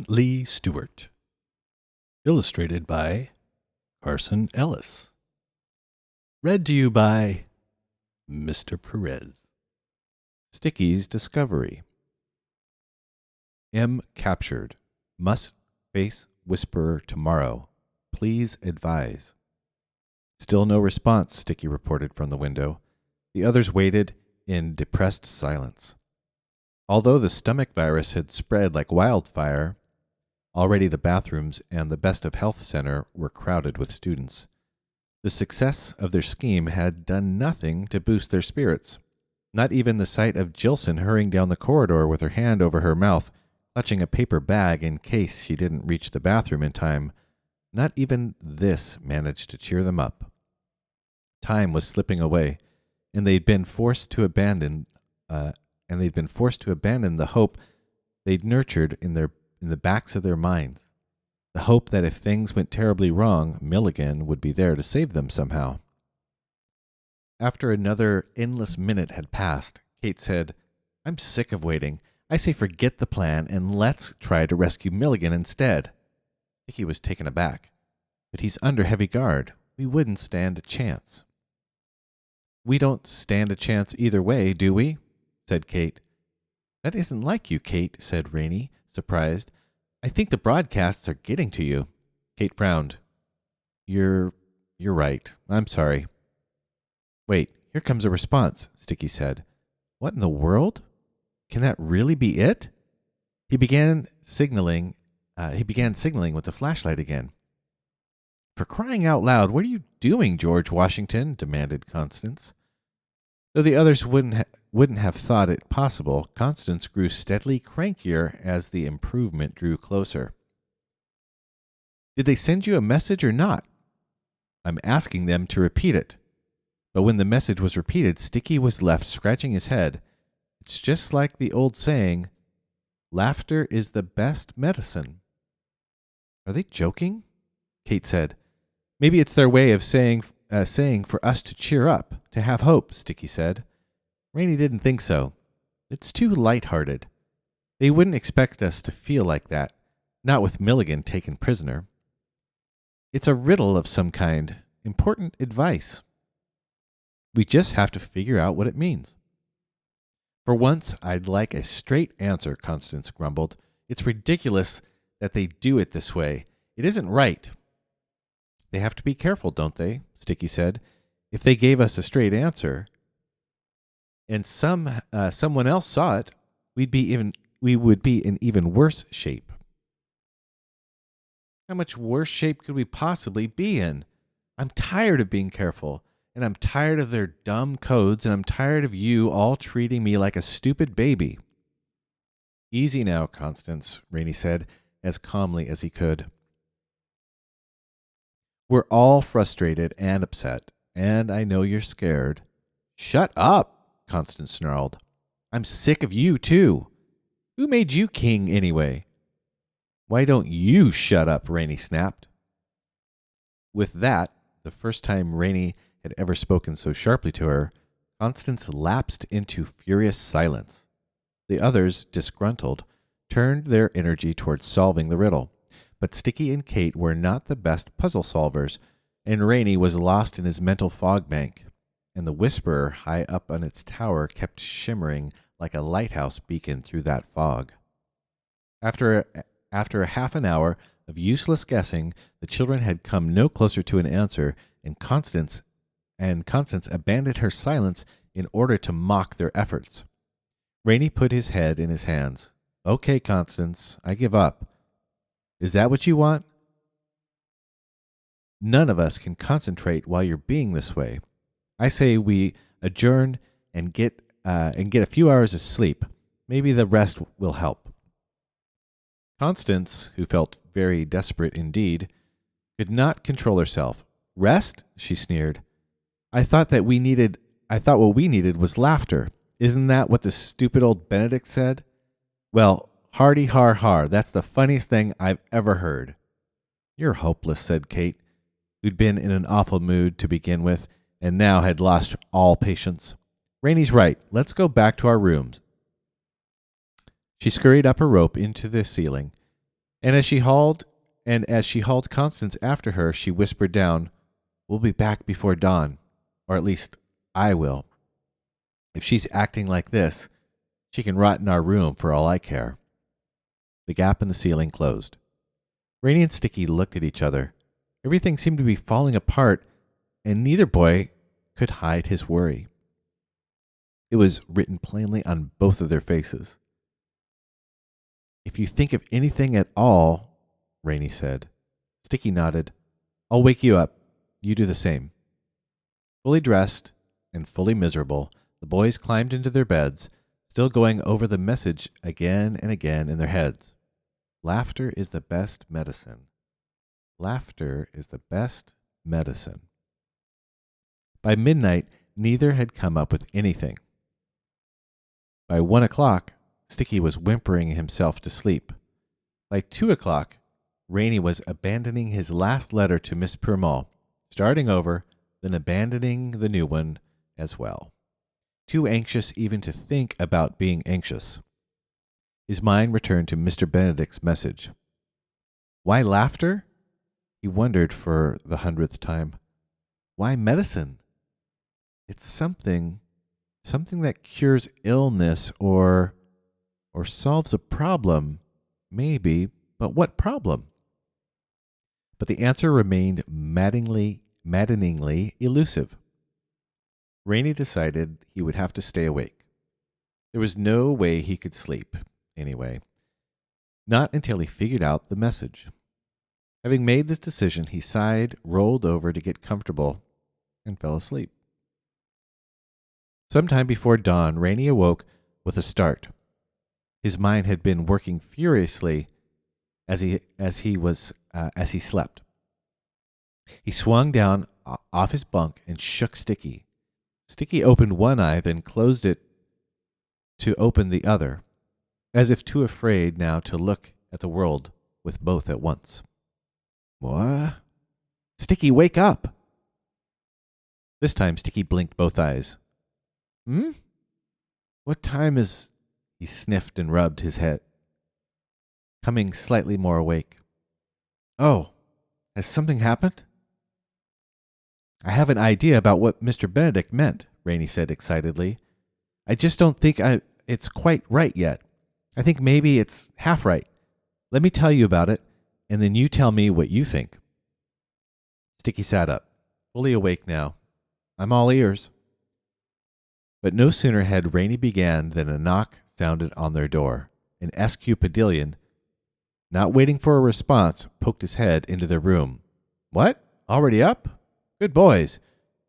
Lee Stewart. Illustrated by Carson Ellis. Read to you by Mr. Perez. Sticky's Discovery. M captured. Must face Whisperer tomorrow. Please advise. Still no response, Sticky reported from the window. The others waited in depressed silence. Although the stomach virus had spread like wildfire, already the bathrooms and the Best of Health Center were crowded with students. The success of their scheme had done nothing to boost their spirits. Not even the sight of Jilson hurrying down the corridor with her hand over her mouth, clutching a paper bag in case she didn't reach the bathroom in time. Not even this managed to cheer them up. Time was slipping away, and they'd been forced to abandon the hope they'd nurtured in the backs of their minds. The hope that if things went terribly wrong, Milligan would be there to save them somehow. After another endless minute had passed, Kate said, "I'm sick of waiting. I say forget the plan and let's try to rescue Milligan instead." Sticky was taken aback. "But he's under heavy guard. We wouldn't stand a chance." "We don't stand a chance either way, do we?" said Kate. "That isn't like you, Kate," said Rainey, surprised. "I think the broadcasts are getting to you." Kate frowned. You're right. I'm sorry." "Wait, here comes a response," Sticky said. "What in the world? Can that really be it?" He began signaling with the flashlight again. "For crying out loud, what are you doing, George Washington?" demanded Constance. Though the others wouldn't have thought it possible, Constance grew steadily crankier as the improvement drew closer. "Did they send you a message or not?" "I'm asking them to repeat it." But when the message was repeated, Sticky was left scratching his head. It's just like the old saying, "Laughter is the best medicine." "Are they joking?" Kate said. "Maybe it's their way of saying for us to cheer up, to have hope," Sticky said. Rainey didn't think so. "It's too light-hearted. They wouldn't expect us to feel like that, not with Milligan taken prisoner. It's a riddle of some kind, important advice. We just have to figure out what it means." "For once, I'd like a straight answer," Constance grumbled. "It's ridiculous that they do it this way. It isn't right." "They have to be careful, don't they?" Sticky said. "If they gave us a straight answer and someone else saw it, we would be in even worse shape." "How much worse shape could we possibly be in? I'm tired of being careful, and I'm tired of their dumb codes, and I'm tired of you all treating me like a stupid baby." "Easy now, Constance," Rainey said, as calmly as he could. "We're all frustrated and upset, and I know you're scared." "Shut up," Constance snarled. "I'm sick of you, too. Who made you king, anyway?" "Why don't you shut up?" Rainey snapped. With that, the first time Rainey had ever spoken so sharply to her, Constance lapsed into furious silence. The others, disgruntled, turned their energy towards solving the riddle. But Sticky and Kate were not the best puzzle solvers, and Rainey was lost in his mental fog bank, and the Whisperer high up on its tower kept shimmering like a lighthouse beacon through that fog. After a half an hour of useless guessing, the children had come no closer to an answer, and Constance abandoned her silence in order to mock their efforts. Rainey put his head in his hands. "Okay, Constance, I give up. Is that what you want? None of us can concentrate while you're being this way. I say we adjourn and get a few hours of sleep. Maybe the rest will help." Constance, who felt very desperate indeed, could not control herself. "Rest?" she sneered. I thought what we needed was laughter. Isn't that what the stupid old Benedict said?" "Well, hardy har har, that's the funniest thing I've ever heard." "You're hopeless," said Kate, who'd been in an awful mood to begin with, and now had lost all patience. "Rainey's right. Let's go back to our rooms." She scurried up a rope into the ceiling. And as she hauled Constance after her, she whispered down, "We'll be back before dawn, or at least I will. If she's acting like this, she can rot in our room for all I care." The gap in the ceiling closed. Rainey and Sticky looked at each other. Everything seemed to be falling apart, and neither boy could hide his worry. It was written plainly on both of their faces. "If you think of anything at all," Rainey said. Sticky nodded. "I'll wake you up. You do the same." Fully dressed and fully miserable, the boys climbed into their beds, still going over the message again and again in their heads. Laughter is the best medicine. Laughter is the best medicine. By midnight, neither had come up with anything. By 1 o'clock, Sticky was whimpering himself to sleep. By 2 o'clock, Rainey was abandoning his last letter to Miss Purmall, starting over, then abandoning the new one as well. Too anxious even to think about being anxious. His mind returned to Mr. Benedict's message. Why laughter? He wondered for the 100th time. Why medicine? It's something that cures illness or solves a problem, maybe, but what problem? But the answer remained maddeningly elusive. Rainey decided he would have to stay awake. There was no way he could sleep, anyway. Not until he figured out the message. Having made this decision, he sighed, rolled over to get comfortable, and fell asleep. Sometime before dawn, Rainey awoke with a start. His mind had been working furiously as he slept. He swung down off his bunk and shook Sticky. Sticky opened one eye, then closed it to open the other, as if too afraid now to look at the world with both at once. What? Sticky, wake up! This time Sticky blinked both eyes. What time is... He sniffed and rubbed his head, coming slightly more awake. Oh, has something happened? I have an idea about what Mr. Benedict meant, Rainey said excitedly. I just don't think it's quite right yet. I think maybe it's half right. Let me tell you about it, and then you tell me what you think. Sticky sat up, fully awake now. I'm all ears. But no sooner had Rainey began than a knock sounded on their door, and S.Q. Padillion, not waiting for a response, poked his head into their room. What? Already up? Good boys.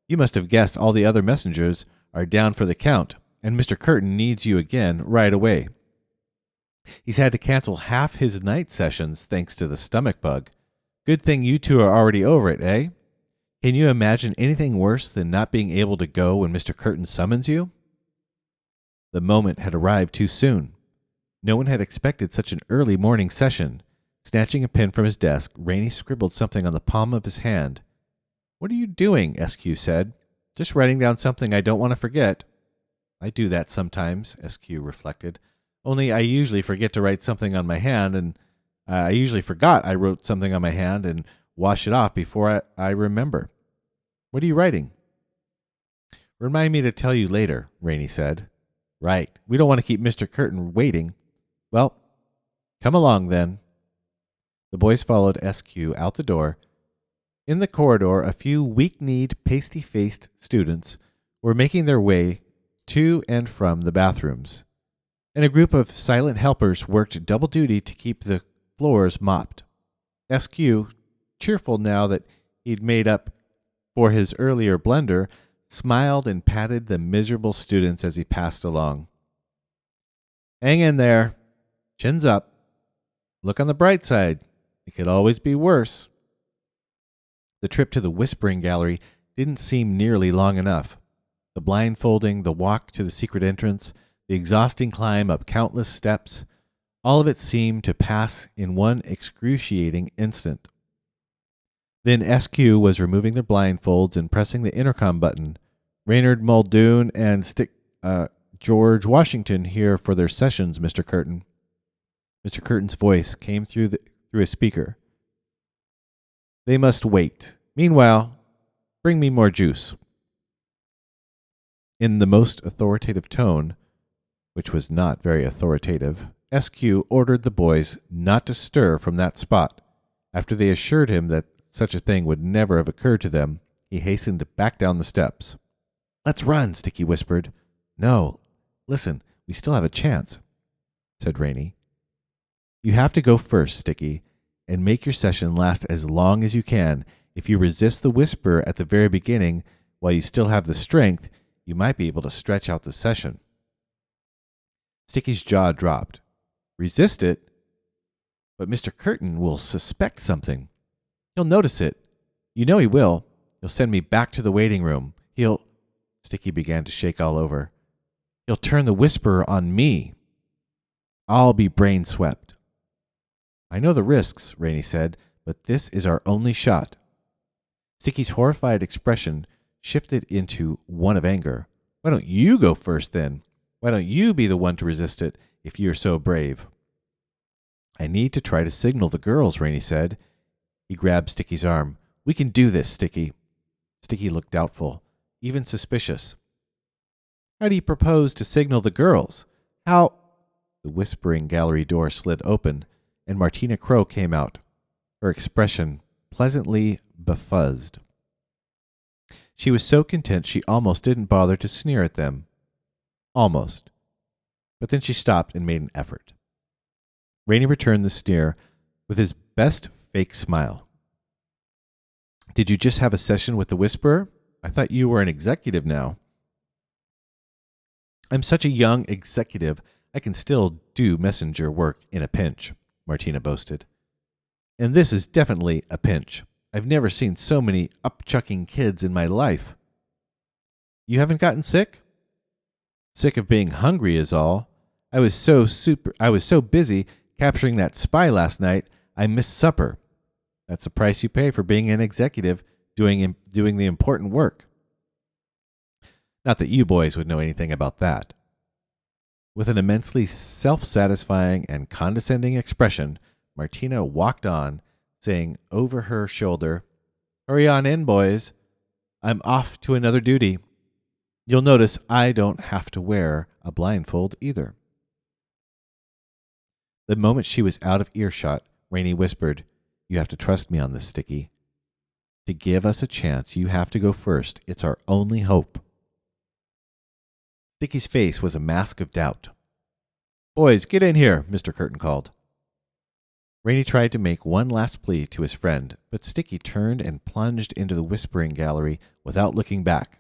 You must have guessed all the other messengers are down for the count, and Mr. Curtin needs you again right away. He's had to cancel half his night sessions thanks to the stomach bug. Good thing you two are already over it, eh? Can you imagine anything worse than not being able to go when Mr. Curtin summons you? The moment had arrived too soon. No one had expected such an early morning session. Snatching a pen from his desk, Rainey scribbled something on the palm of his hand. What are you doing? SQ said. Just writing down something I don't want to forget. I do that sometimes, SQ reflected. Only I usually forget to write something on my hand, and I usually forgot I wrote something on my hand and wash it off before I remember. What are you writing? Remind me to tell you later, Rainey said. Right. We don't want to keep Mr. Curtin waiting. Well, come along then. The boys followed SQ out the door. In the corridor, a few weak-kneed, pasty-faced students were making their way to and from the bathrooms, and a group of silent helpers worked double duty to keep the floors mopped. SQ, cheerful now that he'd made up for his earlier blunder, smiled and patted the miserable students as he passed along. Hang in there. Chins up. Look on the bright side. It could always be worse. The trip to the Whispering Gallery didn't seem nearly long enough. The blindfolding, the walk to the secret entrance, the exhausting climb up countless steps, all of it seemed to pass in one excruciating instant. Then SQ was removing their blindfolds and pressing the intercom button. Raynard Muldoon and George Washington here for their sessions, Mr. Curtin. Mr. Curtin's voice came through through a speaker. They must wait. Meanwhile, bring me more juice. In the most authoritative tone, which was not very authoritative, SQ ordered the boys not to stir from that spot. After they assured him that such a thing would never have occurred to them, he hastened back down the steps. "Let's run," Sticky whispered. "No, listen, we still have a chance," said Rainey. "You have to go first, Sticky, and make your session last as long as you can. If you resist the whisper at the very beginning, while you still have the strength, you might be able to stretch out the session." Sticky's jaw dropped. "Resist it? But Mr. Curtin will suspect something. He'll notice it. You know he will. He'll send me back to the waiting room. Sticky began to shake all over. "He'll turn the whisperer on me. I'll be brain swept." "I know the risks," Rainey said, "but this is our only shot." Sticky's horrified expression shifted into one of anger. "Why don't you go first, then? Why don't you be the one to resist it if you're so brave?" "I need to try to signal the girls," Rainey said. He grabbed Sticky's arm. "We can do this, Sticky." Sticky looked doubtful, even suspicious. "How do you propose to signal the girls? How—" The whispering gallery door slid open, and Martina Crow came out, her expression pleasantly befuzzed. She was so content she almost didn't bother to sneer at them. Almost. But then she stopped and made an effort. Rainey returned the sneer with his best fake smile. "Did you just have a session with the Whisperer? I thought you were an executive now." "I'm such a young executive, I can still do messenger work in a pinch," Martina boasted. "And this is definitely a pinch. I've never seen so many upchucking kids in my life." "You haven't gotten sick?" "Sick of being hungry is all. I was so busy capturing that spy last night, I missed supper. That's the price you pay for being an executive, doing the important work. Not that you boys would know anything about that." With an immensely self-satisfying and condescending expression, Martina walked on, saying over her shoulder, "Hurry on in, boys. I'm off to another duty. You'll notice I don't have to wear a blindfold either." The moment she was out of earshot, Rainey whispered, "You have to trust me on this, Sticky. To give us a chance, you have to go first. It's our only hope." Sticky's face was a mask of doubt. "Boys, get in here," Mr. Curtin called. Rainey tried to make one last plea to his friend, but Sticky turned and plunged into the whispering gallery without looking back.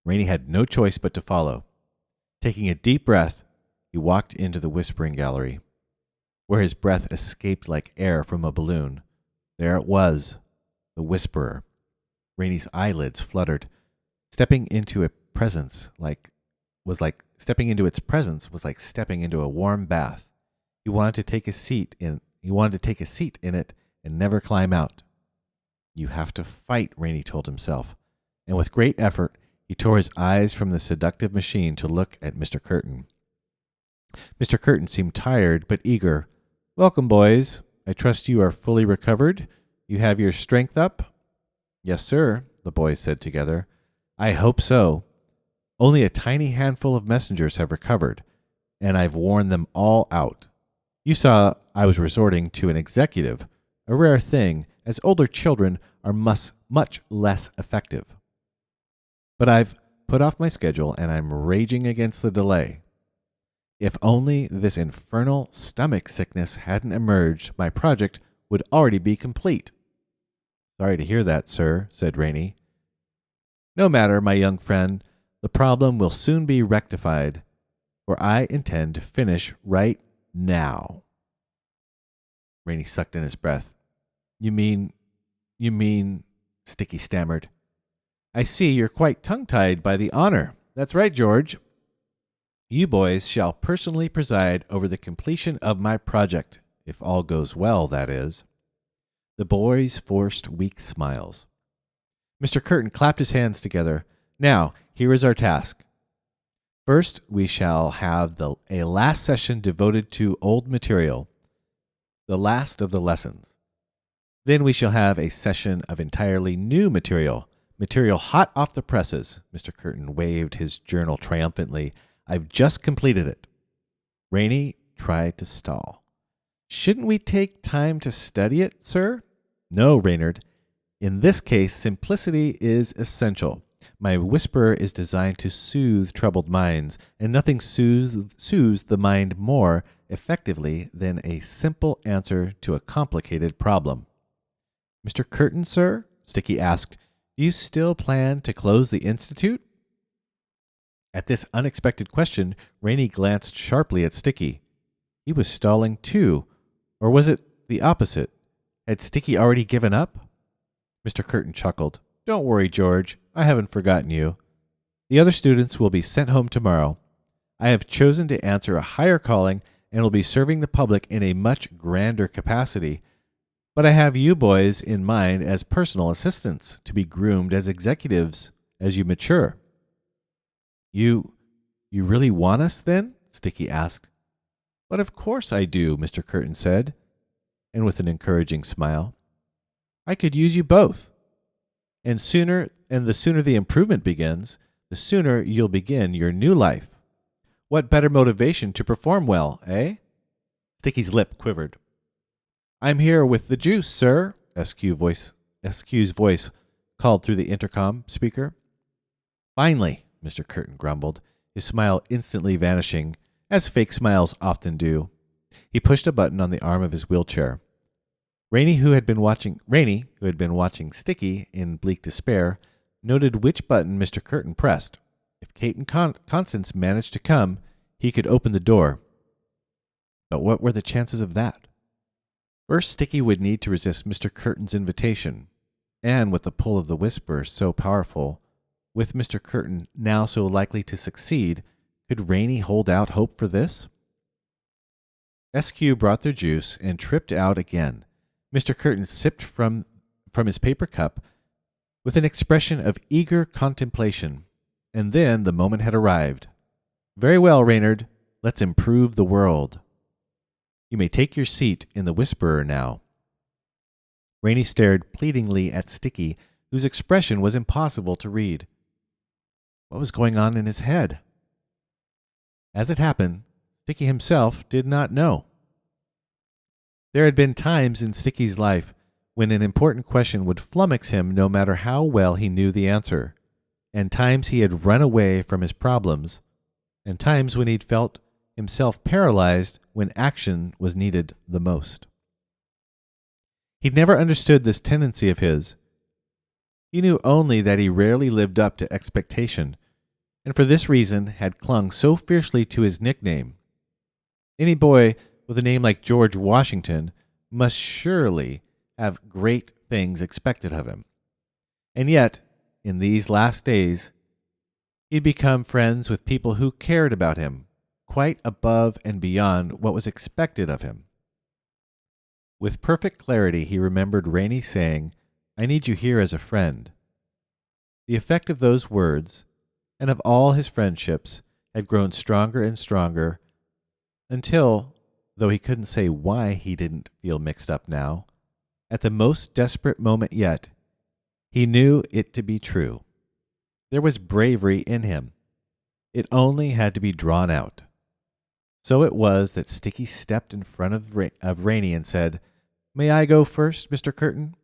Rainey had no choice but to follow. Taking a deep breath, he walked into the whispering gallery. Where his breath escaped like air from a balloon, there it was, the Whisperer. Rainey's eyelids fluttered. Stepping into its presence was like stepping into a warm bath. He wanted to take a seat in it and never climb out. "You have to fight," Rainey told himself, and with great effort he tore his eyes from the seductive machine to look at Mr. Curtin. Mr. Curtin seemed tired but eager. "Welcome, boys. I trust you are fully recovered. You have your strength up?" "Yes, sir," the boys said together. "I hope so. Only a tiny handful of messengers have recovered, and I've worn them all out. You saw I was resorting to an executive, a rare thing, as older children are much less effective. But I've put off my schedule, and I'm raging against the delay. If only this infernal stomach sickness hadn't emerged, my project would already be complete." "Sorry to hear that, sir," said Rainey. "No matter, my young friend. The problem will soon be rectified, for I intend to finish right now." Rainey sucked in his breath. You mean, Sticky stammered. "I see you're quite tongue-tied by the honor. That's right, George. You boys shall personally preside over the completion of my project, if all goes well, that is." The boys forced weak smiles. Mr. Curtin clapped his hands together. "Now, here is our task. First, we shall have a last session devoted to old material. the last of the lessons. Then we shall have a session of entirely new material hot off the presses. Mr. Curtin waved his journal triumphantly. I've just completed it. Rainey tried to stall. Shouldn't we take time to study it, sir? No, Reynard. In this case, simplicity is essential. My whisper is designed to soothe troubled minds, and nothing soothes the mind more effectively than a simple answer to a complicated problem. Mr. Curtin, sir? Sticky asked. Do you still plan to close the Institute? At this unexpected question, Rainey glanced sharply at Sticky. He was stalling too. Or was it the opposite? Had Sticky already given up? Mr. Curtin chuckled. Don't worry, George. I haven't forgotten you. The other students will be sent home tomorrow. I have chosen to answer a higher calling and will be serving the public in a much grander capacity. But I have you boys in mind as personal assistants, to be groomed as executives as you mature. You really want us, then? Sticky asked. But of course I do, Mr. Curtin said, and with an encouraging smile. I could use you both. And the sooner the improvement begins, the sooner you'll begin your new life. What better motivation to perform well, eh? Sticky's lip quivered. I'm here with the juice, sir, SQ's voice called through the intercom speaker. Finally, Mr. Curtin grumbled, his smile instantly vanishing, as fake smiles often do. He pushed a button on the arm of his wheelchair. Rainey, who had been watching Sticky in bleak despair, noted which button Mr. Curtin pressed. If Kate and Constance managed to come, he could open the door. But what were the chances of that? First, Sticky would need to resist Mr. Curtin's invitation, and with the pull of the whisper so powerful, with Mr. Curtin now so likely to succeed, could Rainey hold out hope for this? SQ brought their juice and tripped out again. Mr. Curtin sipped from his paper cup with an expression of eager contemplation, and then the moment had arrived. Very well, Reynard, let's improve the world. You may take your seat in the Whisperer now. Rainey stared pleadingly at Sticky, whose expression was impossible to read. What was going on in his head? As it happened, Sticky himself did not know. There had been times in Sticky's life when an important question would flummox him no matter how well he knew the answer, and times he had run away from his problems, and times when he'd felt himself paralyzed when action was needed the most. He'd never understood this tendency of his. He knew only that he rarely lived up to expectation, and for this reason had clung so fiercely to his nickname. Any boy with a name like George Washington must surely have great things expected of him. And yet, in these last days, he'd become friends with people who cared about him, quite above and beyond what was expected of him. With perfect clarity, he remembered Rainey saying, I need you here as a friend. The effect of those words, and of all his friendships, had grown stronger and stronger, until, though he couldn't say why he didn't feel mixed up now, at the most desperate moment yet, he knew it to be true. There was bravery in him. It only had to be drawn out. So it was that Sticky stepped in front of Rainey and said, May I go first, Mr. Curtin?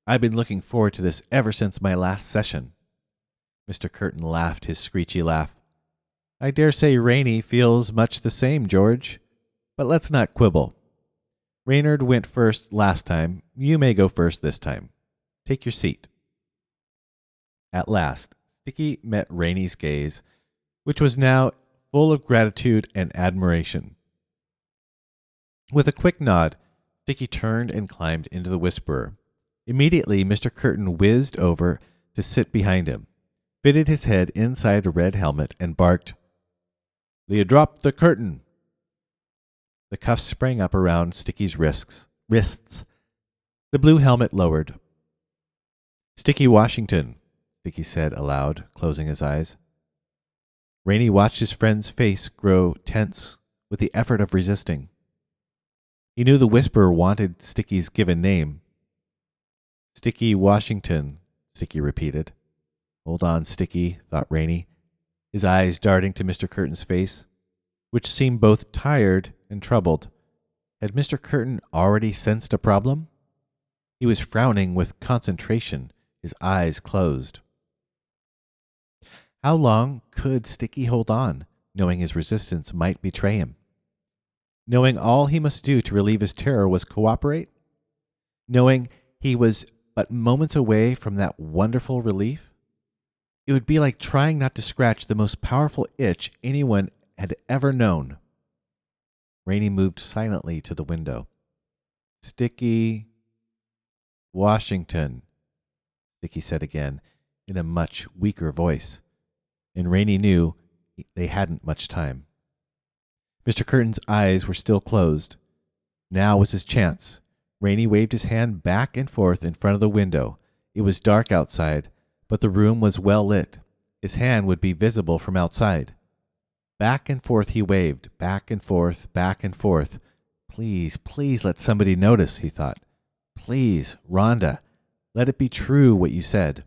I've been looking forward to this ever since my last session. Mr. Curtin laughed his screechy laugh. I dare say Rainey feels much the same, George. But let's not quibble. Reynard went first last time. You may go first this time. Take your seat. At last, Sticky met Rainey's gaze, which was now full of gratitude and admiration. With a quick nod, Sticky turned and climbed into the Whisperer. Immediately, Mr. Curtin whizzed over to sit behind him, fitted his head inside a red helmet, and barked, "Leah, drop the curtain!" The cuffs sprang up around Sticky's wrists. The blue helmet lowered. "Sticky Washington," Sticky said aloud, closing his eyes. Rainey watched his friend's face grow tense with the effort of resisting. He knew the whisperer wanted Sticky's given name. Sticky Washington, Sticky repeated. Hold on, Sticky, thought Rainey, his eyes darting to Mr. Curtin's face, which seemed both tired and troubled. Had Mr. Curtin already sensed a problem? He was frowning with concentration, his eyes closed. How long could Sticky hold on, knowing his resistance might betray him? Knowing all he must do to relieve his terror was cooperate? Knowing he was but moments away from that wonderful relief? It would be like trying not to scratch the most powerful itch anyone had ever known. Rainey moved silently to the window. Sticky Washington, Sticky said again, in a much weaker voice, and Rainey knew they hadn't much time. Mr. Curtin's eyes were still closed. Now was his chance. Rainey waved his hand back and forth in front of the window. It was dark outside, but the room was well lit. His hand would be visible from outside. Back and forth he waved, back and forth, back and forth. Please, please let somebody notice, he thought. Please, Rhonda, let it be true what you said.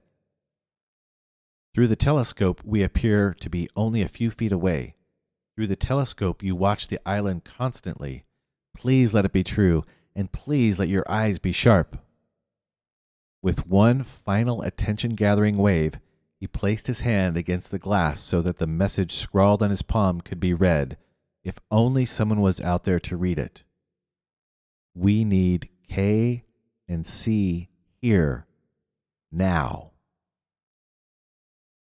Through the telescope, we appear to be only a few feet away. Through the telescope, you watch the island constantly. Please let it be true, and please let your eyes be sharp. With one final attention-gathering wave, he placed his hand against the glass so that the message scrawled on his palm could be read, if only someone was out there to read it. We need K and C here, now.